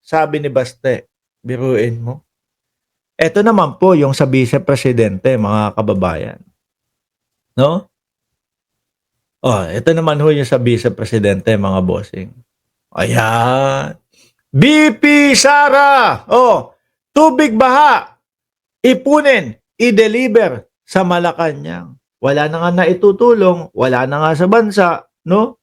sabi ni Baste. Biruin mo. Ito naman po yung sa vice-presidente, mga kababayan. No? Ito naman ho yung sa vice-presidente, mga bossing. Ayan. BP Sara! Tubig baha. Ipunin, i-deliver sa Malacanang. Wala na nga na itutulong, wala na nga sa bansa, no?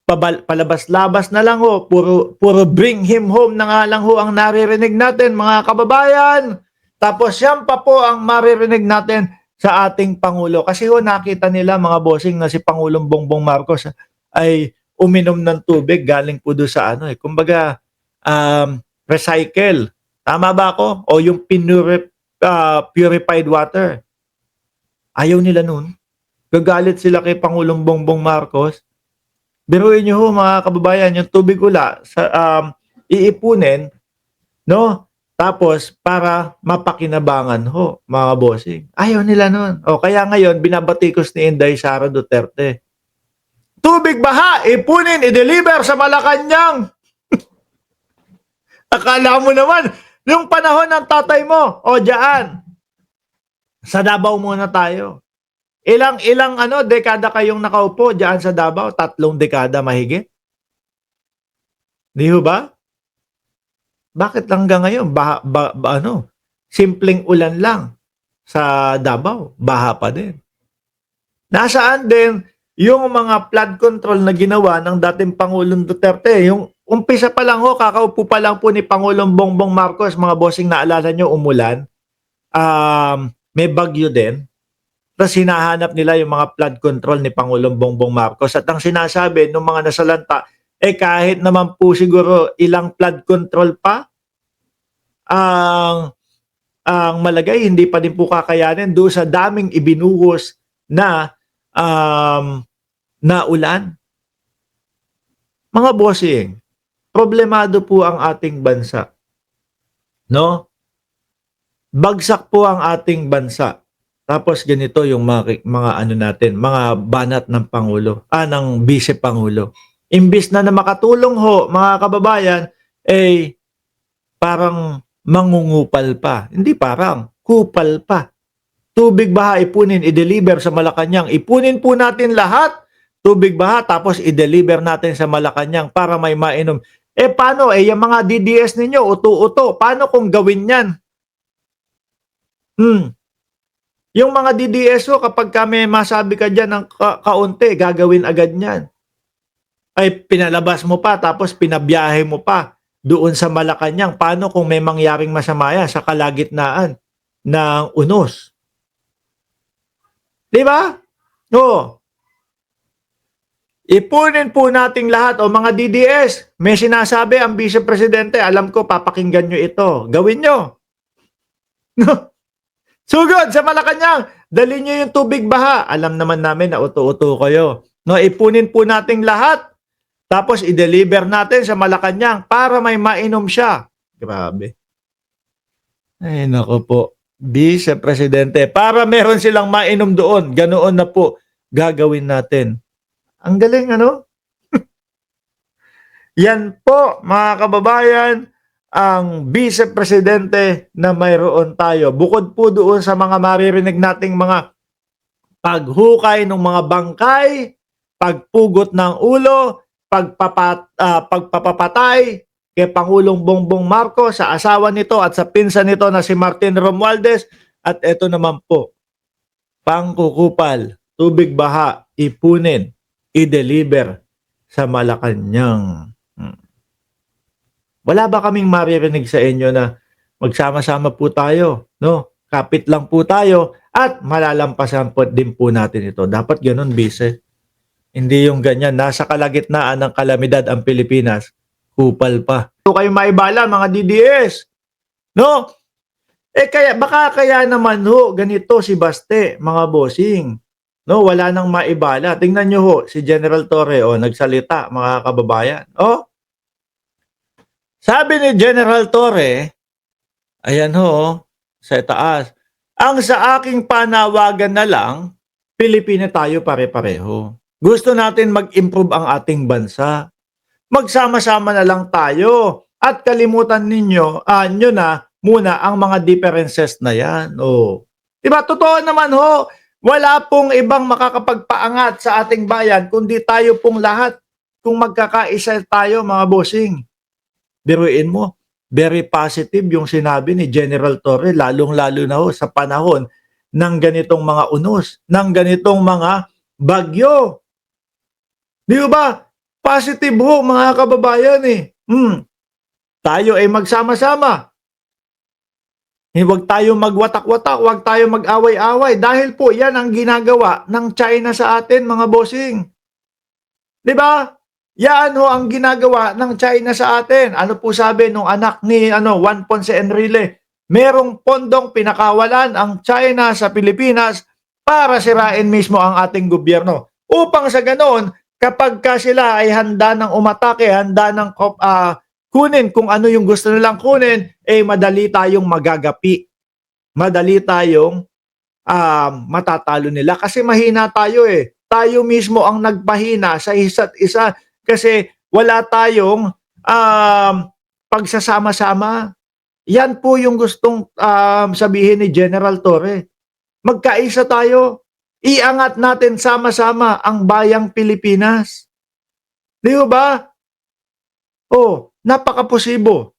Palabas-labas na lang ho, puro bring him home na nga lang ho ang naririnig natin, mga kababayan. Tapos yan pa po ang maririnig natin sa ating Pangulo. Kasi ho nakita nila, mga bossing, na si Pangulong Bongbong Marcos ay uminom ng tubig galing po doon sa kumbaga recycle. Tama ba ako? O yung purified water. Ayaw nila nun. Gagalit sila kay Pangulong Bongbong Marcos. Biruin nyo ho, mga kababayan, yung tubig ula iipunin, no? Tapos para mapakinabangan ho, mga bossing. Ayaw nila nun. Kaya ngayon binabatikos ni Inday Sara Duterte. Tubig baha, ipunin, i-deliver sa Malacanang. Akala mo naman, yung panahon ng tatay mo, diyan. Sa Davao muna tayo. Ilang dekada kayong nakaupo diyan sa Davao? 3 dekada mahigit? Di ho ba? Bakit hanggang ngayon simpleng ulan lang sa Davao, baha pa din. Nasaan din yung mga flood control na ginawa ng dating Pangulong Duterte? Yung umpisa pa lang ho, kakaupo pa lang po ni Pangulong Bongbong Marcos, mga bossing, naalala nyo, umulan. May bagyo din. Tapos hinahanap nila yung mga flood control ni Pangulong Bongbong Marcos. At ang sinasabi ng mga nasalanta, kahit naman po siguro ilang flood control pa ang malagay, hindi pa din po kakayanin doon sa daming ibinuhos na ulan. Mga bossing, problemado po ang ating bansa. No? Bagsak po ang ating bansa. Tapos ganito yung mga natin, mga banat ng Pangulo, ng Vice Pangulo. Imbis na makatulong ho, mga kababayan, parang mangungupal pa. Hindi parang, kupal pa. Tubig baha, ipunin, i-deliver sa Malacanang. Ipunin po natin lahat, tubig baha, tapos i-deliver natin sa Malacanang para may mainom. Paano? Yung mga DDS ninyo, uto-uto, paano kung gawin yan? Yung mga DDSO, kapag may masabi ka dyan ng kaunti, gagawin agad niyan. Pinalabas mo pa, tapos pinabiyahe mo pa doon sa Malacanang. Paano kung may mangyaring masama yan sa kalagitnaan ng unos? Diba? Ipunin po nating lahat, mga DDS, may sinasabi ang Vice Presidente, alam ko, papakinggan nyo ito. Gawin nyo. Sugod sa Malacanang, dali nyo yung tubig baha. Alam naman namin na uto-uto kayo. Ipunin po nating lahat, tapos i-deliver natin sa Malacanang para may mainom siya. Grabe. Ay, nako po. Vice Presidente, para meron silang mainom doon, ganoon na po gagawin natin. Ang galing, Yan po, mga kababayan, ang Vice Presidente na mayroon tayo. Bukod po doon sa mga maririnig nating mga paghukay ng mga bangkay, pagpugot ng ulo, pagpapapatay kay Pangulong Bongbong Marcos, sa asawa nito at sa pinsan nito na si Martin Romualdez. At ito naman po, pangkukupal, tubig baha, ipunin, i-deliver sa Malacanang. Wala ba kaming maririnig sa inyo na magsama-sama po tayo, no? Kapit lang po tayo at malalampasan po din po natin ito. Dapat ganun, Vice. Hindi yung ganyan, nasa kalagitnaan ng kalamidad ang Pilipinas, kupal pa. So kayo maibala, mga DDS, no? Kaya naman ho, ganito si Baste, mga bossing. No, wala nang maibala. Tingnan nyo ho, si General Torre, nagsalita, mga kababayan. Sabi ni General Torre, ayan ho, sa taas, ang sa aking panawagan na lang, Pilipina tayo pare-pareho. Gusto natin mag-improve ang ating bansa. Magsama-sama na lang tayo at kalimutan nyo na muna ang mga differences na yan. Oh. Diba? Totoo naman ho, wala pong ibang makakapagpaangat sa ating bayan kundi tayo pong lahat kung magkakaisa tayo mga bossing. Biruin mo, very positive yung sinabi ni General Torre, lalong-lalo na ho sa panahon ng ganitong mga unos, ng ganitong mga bagyo. Di ba? Positive ho mga kababayan eh. Tayo ay magsama-sama. Huwag tayo magwatak-watak, huwag tayo mag-away-away dahil po yan ang ginagawa ng China sa atin mga bossing. Di ba? Yan ho ang ginagawa ng China sa atin. Ano po sabi nung anak ni Juan Ponce Enrile? Merong pondong pinakawalan ang China sa Pilipinas para sirain mismo ang ating gobyerno. Upang sa ganoon, kapag ka sila ay handa ng umatake, handa ng kunin kung ano yung gusto nilang kunin, madali tayong magagapi. Madali tayong matatalo nila. Kasi mahina tayo eh. Tayo mismo ang nagpahina sa isa't isa kasi wala tayong pagsasama-sama. Yan po yung gustong sabihin ni General Torre. Magkaisa tayo. Iangat natin sama-sama ang bayang Pilipinas. Di ba? Napaka-positibo,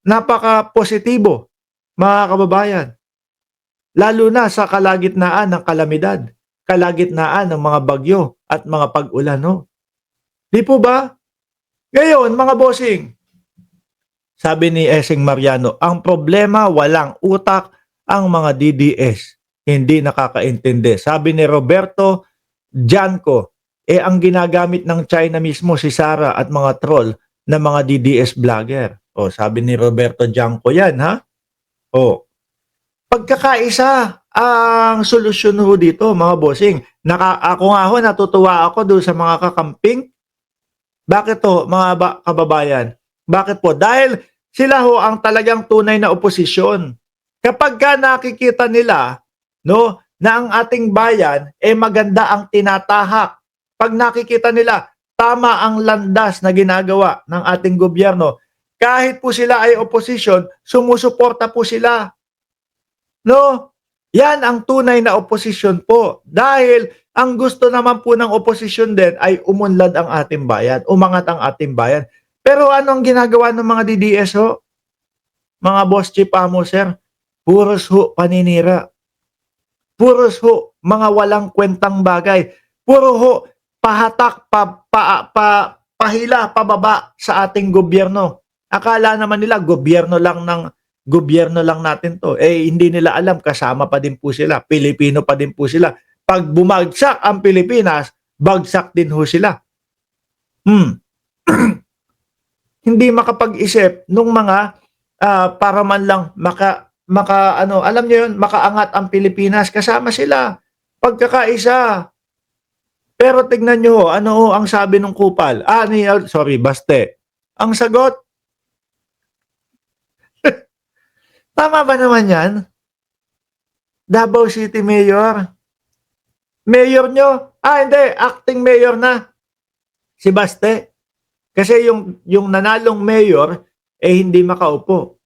mga kababayan. Lalo na sa kalagitnaan ng kalamidad, kalagitnaan ng mga bagyo at mga pag-ulan. No? Di po ba? Ngayon, mga bossing, sabi ni Esing Mariano, ang problema walang utak ang mga DDS. Hindi nakakaintindi. Sabi ni Roberto Janco, ang ginagamit ng China mismo si Sara at mga troll na mga DDS vlogger. Sabi ni Roberto Janco yan, ha? Pagkakaisa ang solusyon ho dito, mga bossing. Ako nga ho, natutuwa ako doon sa mga kakamping. Bakit to, mga kababayan? Bakit po? Dahil sila ho ang talagang tunay na oposisyon. Kapag ka nakikita nila, no, na ang ating bayan maganda ang tinatahak. Pag nakikita nila tama ang landas na ginagawa ng ating gobyerno, kahit po sila ay oposisyon, sumusuporta po sila. No? Yan ang tunay na oposisyon po. Dahil ang gusto naman po ng oposisyon din ay umunlad ang ating bayan, umangat ang ating bayan. Pero ano ang ginagawa ng mga DDS ho? Mga boss chief amo sir, puros ho paninira. Puros ho mga walang kwentang bagay. Puro ho pahatak, pahila, pababa sa ating gobyerno. Akala naman nila gobyerno lang natin to. Hindi nila alam kasama pa din po sila. Pilipino pa din po sila. Pag bumagsak ang Pilipinas, bagsak din ho sila. Hindi makapag-isip nung mga para man lang alam niyo yun, makaangat ang Pilipinas, kasama sila. Pagkakaisa. Pero tignan niyo, ano ang sabi ng kupal? Baste. Ang sagot, tama ba naman yan? Davao City Mayor. Mayor nyo? Hindi, acting mayor na. Si Baste. Kasi yung nanalong mayor, hindi makaupo.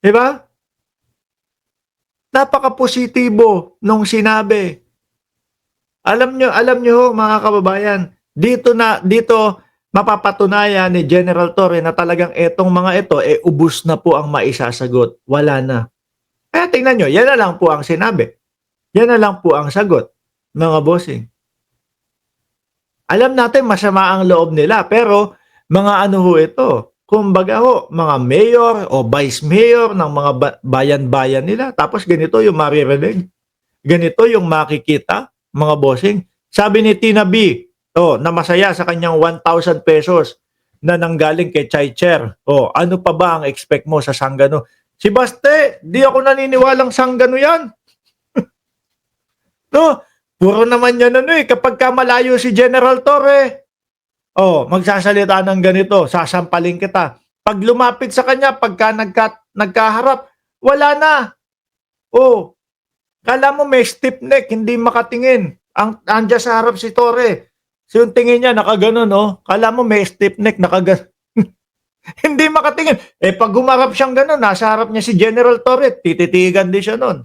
Diba? Napaka-positibo nung sinabi. Alam nyo mga kababayan, dito mapapatunayan ni General Torre na talagang etong mga ito, ubus na po ang maisasagot. Wala na. Kaya tingnan nyo, yan na lang po ang sinabi. Yan na lang po ang sagot, mga bossing. Alam natin masama ang loob nila, pero mga ano ho ito, kumbaga ho, mga mayor o vice mayor ng mga bayan-bayan nila. Tapos ganito yung maririnig. Ganito yung makikita, mga bossing. Sabi ni Tina B, na masaya sa kanyang 1,000 pesos na nanggaling kay Chai Cher. Ano pa ba ang expect mo sa sanggano? Si Baste, di ako naniniwalang sanggano yan. Puro naman yan kapag ka malayo si General Torre, magsasalita ng ganito, sasampalin kita. Pag lumapit sa kanya, pagka nagkaharap, wala na. Kala mo may stiff neck, hindi makatingin. Andiyan sa harap si Torre. So yung tingin niya nakaganon, oh. Kala mo may stiff neck, nakaganon. Hindi makatingin. Eh pag gumarap siyang ganon, nasa harap niya si General Torre, tititigan din siya nun.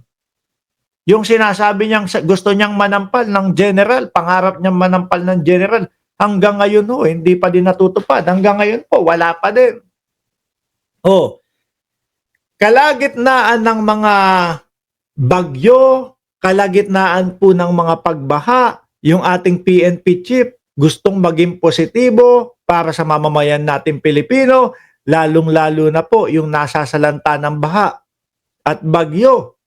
Yung sinasabi niyang gusto niyang manampal ng general, pangarap niyang manampal ng general, hanggang ngayon ho, hindi pa din natutupad. Hanggang ngayon po, wala pa din. Oh, kalagitnaan ng mga bagyo, kalagitnaan po ng mga pagbaha, yung ating PNP chief gustong maging positibo para sa mamamayan natin Pilipino, lalong-lalo na po yung nasasalanta ng baha at bagyo.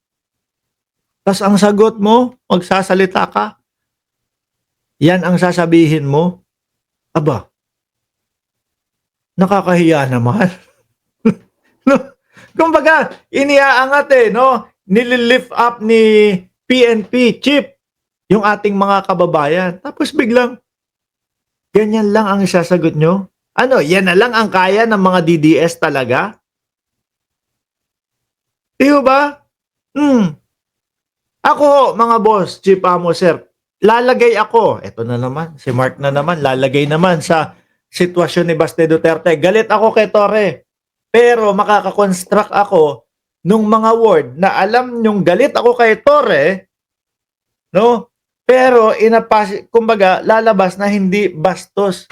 Tas ang sagot mo, magsasalita ka. Yan ang sasabihin mo. Aba, nakakahiya naman. No? Kumbaga, iniaangat no? Nililift up ni PNP chief yung ating mga kababayan. Tapos biglang, ganyan lang ang isasagot nyo? Ano, yan na lang ang kaya ng mga DDS talaga? Di ba? Ako, mga boss, Chief Amo, sir, lalagay ako, eto na naman, si Mark na naman, lalagay naman sa sitwasyon ni Baste Duterte. Galit ako kay Torre, pero makakakonstruct ako nung mga word na alam nyong galit ako kay Torre, no? Pero kumbaga, lalabas na hindi bastos.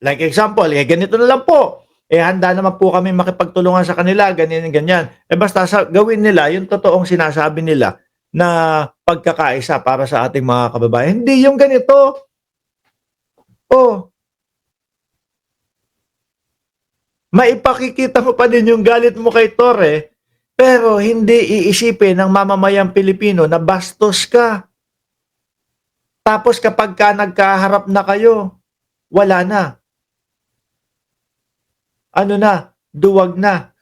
Like example, ganito na lang po. Handa naman po kami makipagtulungan sa kanila, ganyan, ganyan. Basta gawin nila yung totoong sinasabi nila na pagkakaisa para sa ating mga kababayan. Hindi yung ganito. Maipakikita mo pa din yung galit mo kay Torre, pero hindi iisipin ng mamamayang Pilipino na bastos ka. Tapos kapag nagkaharap na kayo, wala na. Ano na? Duwag na.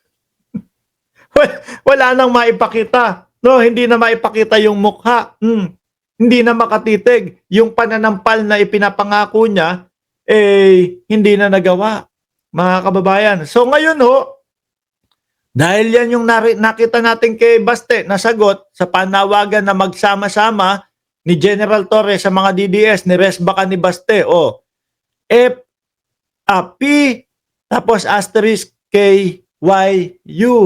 Wala nang maipakita. No, hindi na maipakita yung mukha. Hindi na makatitig. Yung pananampal na ipinapangako niya, hindi na nagawa. Mga kababayan. So ngayon dahil yan yung nakita natin kay Baste na sagot sa panawagan na magsama-sama ni General Torre sa mga DDS, ni Resbaca ni Baste, P, tapos asterisk KYU.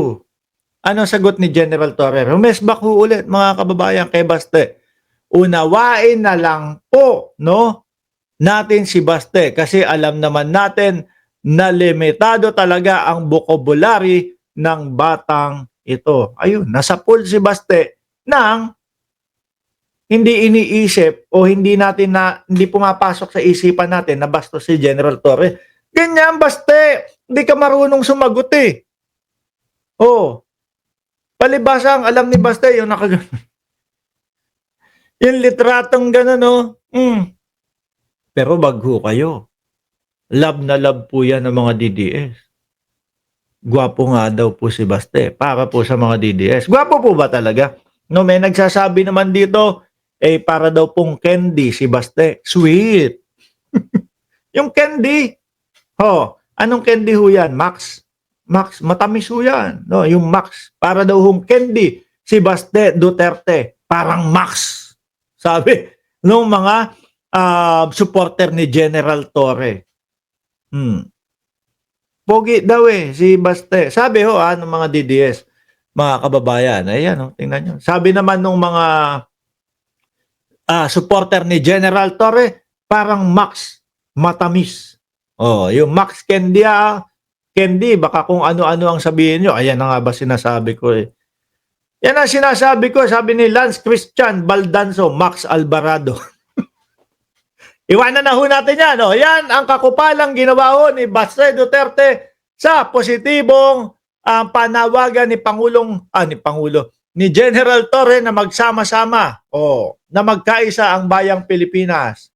Anong sagot ni General Torre? Rumesbak ho ulit, mga kababayan, kay Baste. Unawain na lang po, natin si Baste kasi alam naman natin na limitado talaga ang vocabulary ng batang ito. Ayun, nasa pool si Baste ng hindi iniisip o hindi pumapasok sa isipan natin na bastos si General Torre. Ganyan, Baste. Hindi ka marunong sumagot palibasa ang alam ni Baste, yung nakagano. Yung litratong gano'n, Pero bagho kayo. Love na love po yan ng mga DDS. Gwapo nga daw po si Baste para po sa mga DDS. Gwapo po ba talaga? No, may nagsasabi naman dito, para daw pong candy si Baste. Sweet. Yung candy. Anong candy ho yan? Max, matamis ho yan. No, yung Max. Para daw hong candy si Baste Duterte. Parang Max. Sabi nung mga supporter ni General Torre. Pogi daw si Baste. Sabi ng mga DDS, mga kababayan. Ayan, tingnan nyo. Sabi naman nung mga supporter ni General Torre, parang Max, matamis. Yung Max Candy, candy, baka kung ano-ano ang sabihin nyo. Ayan na nga ba sinasabi ko Yan ang sinasabi ko, sabi ni Lance Christian Baldanzo, Max Alvarado. Iwanan na ho natin yan. Yan ang kakupalang ginawa ni Baste Duterte sa positibong panawagan ni General Torre na magsama-sama na magkaisa ang bayang Pilipinas.